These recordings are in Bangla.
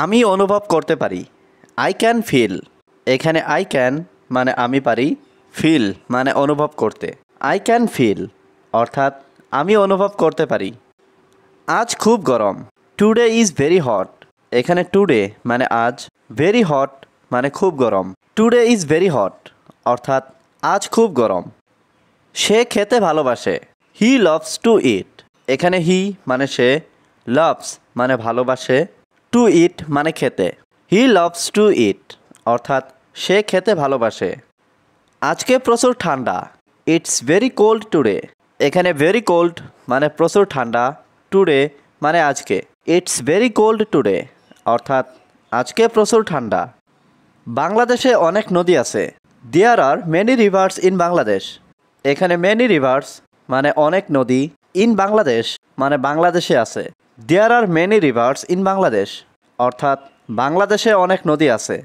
আমি অনুভব করতে পারি। I can feel. এখানে আই ক্যান মানে আমি পারি, ফিল মানে অনুভব করতে। আই ক্যান ফিল অর্থাৎ আমি অনুভব করতে পারি। আজ খুব গরম। Today is very hot. এখানে টুডে মানে আজ, ভেরি হট মানে খুব গরম। টুডে ইজ ভেরি হট অর্থাৎ আজ খুব গরম। সে খেতে ভালোবাসে। হি লাভস টু ইট। এখানে হি মানে সে, লাভস মানে ভালোবাসে, টু ইট মানে খেতে। হি লাভস টু ইট অর্থাৎ সে খেতে ভালোবাসে। আজকে প্রচুর ঠান্ডা। It's very cold today. এখানে ভেরি কোল্ড মানে প্রচুর ঠান্ডা, টুডে মানে আজকে। ইটস ভেরি কোল্ড টুডে অর্থাৎ আজকে প্রচুর ঠান্ডা। বাংলাদেশে অনেক নদী আছে। There are many rivers in Bangladesh. এখানে মেনি রিভার্স মানে অনেক নদী, ইন বাংলাদেশ মানে বাংলাদেশে আছে। There are many rivers in Bangladesh অর্থাৎ বাংলাদেশে অনেক নদী আছে।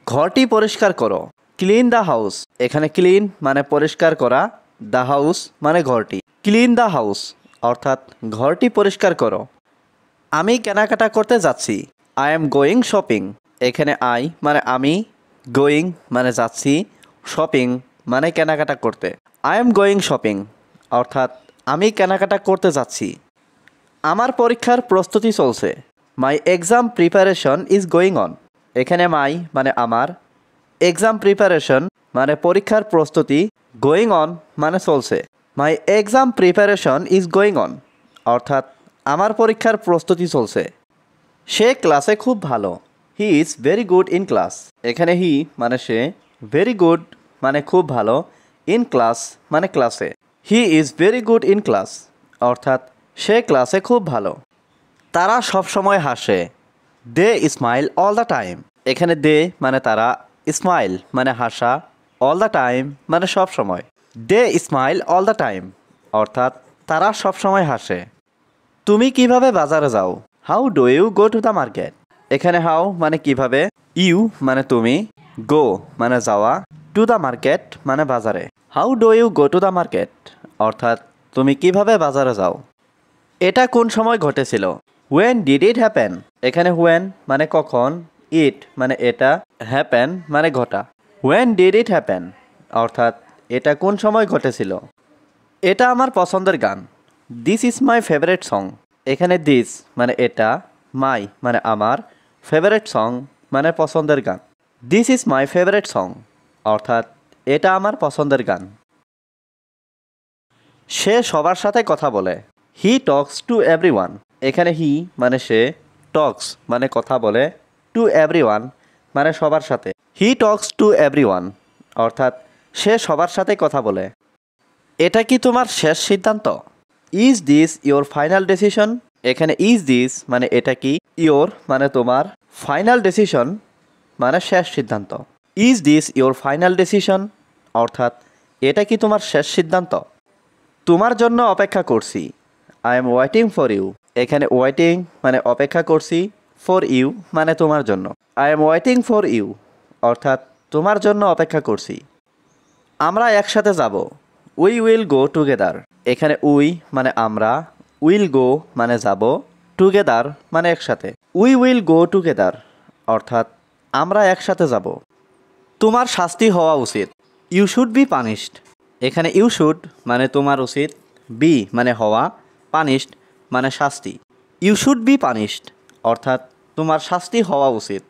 ঘরটি পরিষ্কার করো। Clean the house. এখানে ক্লিন মানে পরিষ্কার করা, দ্য হাউস মানে ঘরটি। ক্লিন দ্য হাউস অর্থাৎ ঘরটি পরিষ্কার করো। আমি কেনাকাটা করতে যাচ্ছি। I am going shopping. এখানে আই মানে আমি, গোয়িং মানে যাচ্ছি, শপিং মানে কেনাকাটা করতে। আই এম গোয়িং শপিং অর্থাৎ আমি কেনাকাটা করতে যাচ্ছি। আমার পরীক্ষার প্রস্তুতি চলছে। মাই exam preparation is going on. এখানে মাই মানে আমার, এক্সাম প্রিপারেশন মানে পরীক্ষার প্রস্তুতি, গোয়িং অন মানে চলছে। মাই exam preparation is going on অর্থাৎ আমার পরীক্ষার প্রস্তুতি চলছে। সে ক্লাসে খুব ভালো। He is very good in class. এখানে হি মানে সে, ভেরি গুড মানে খুব ভালো, ইন ক্লাস মানে ক্লাসে। He is very good in class অর্থাৎ সে ক্লাসে খুব ভালো। তারা সবসময় হাসে। দে স্মাইল অল দ্য টাইম। এখানে দে মানে তারা, স্মাইল মানে হাসা, অল দ্য টাইম মানে সব সময়। They smile all the time অর্থাৎ তারা সবসময় হাসে। তুমি কিভাবে বাজারে যাও? How do you go to the market. এখানে হাউ মানে কিভাবে, ইউ মানে তুমি, গো মানে যাওয়া, টু দ্য মার্কেট মানে বাজারে। How do you go to the market অর্থাৎ তুমি কিভাবে বাজারে যাও। এটা কোন সময় ঘটেছিল? When did it happen. এখানে হোয়েন মানে কখন, ইট মানে এটা, হ্যাপেন মানে ঘটা। হোয়েন ডিড ইট হ্যাপেন অর্থাৎ এটা কোন সময় ঘটেছিল। এটা আমার পছন্দের গান। This is my favourite song. এখানে দিস মানে এটা, মাই মানে আমার, ফেভারিট সং মানে পছন্দের গান। This is my favourite song অর্থাৎ এটা আমার পছন্দের গান। সে সবার সাথে কথা বলে। হি টক্স টু এভরিওয়ান। এখানে হি মানে সে, টক্স মানে কথা বলে, টু এভরিওয়ান মানে সবার সাথে। হি টক্স টু এভরিওয়ান অর্থাৎ সে সবার সাথে কথা বলে। এটা কি তোমার শেষ সিদ্ধান্ত? Is this your final decision. এখানে ইজ দিস মানে এটা কি, ইয়োর মানে তোমার, ফাইনাল ডিসিশন মানে শেষ সিদ্ধান্ত। Is this your final decision অর্থাৎ এটা কি তোমার শেষ সিদ্ধান্ত। তোমার জন্য অপেক্ষা করছি। I am waiting for you. এখানে ওয়েটিং মানে অপেক্ষা করছি, ফর ইউ মানে তোমার জন্য। I am waiting for you অর্থাৎ তোমার জন্য অপেক্ষা করছি। আমরা একসাথে যাব। We will go together. এখানে উই মানে আমরা, উইল গো মানে যাব, টুগেদার মানে একসাথে। উই উইল গো টুগেদার অর্থাৎ আমরা একসাথে যাব। তোমার শাস্তি হওয়া উচিত। You should be punished. এখানে ইউ শুড মানে তোমার উচিত, বি মানে হওয়া, পানিশড মানে শাস্তি। ইউ শুড বি পানিশড অর্থাৎ তোমার শাস্তি হওয়া উচিত।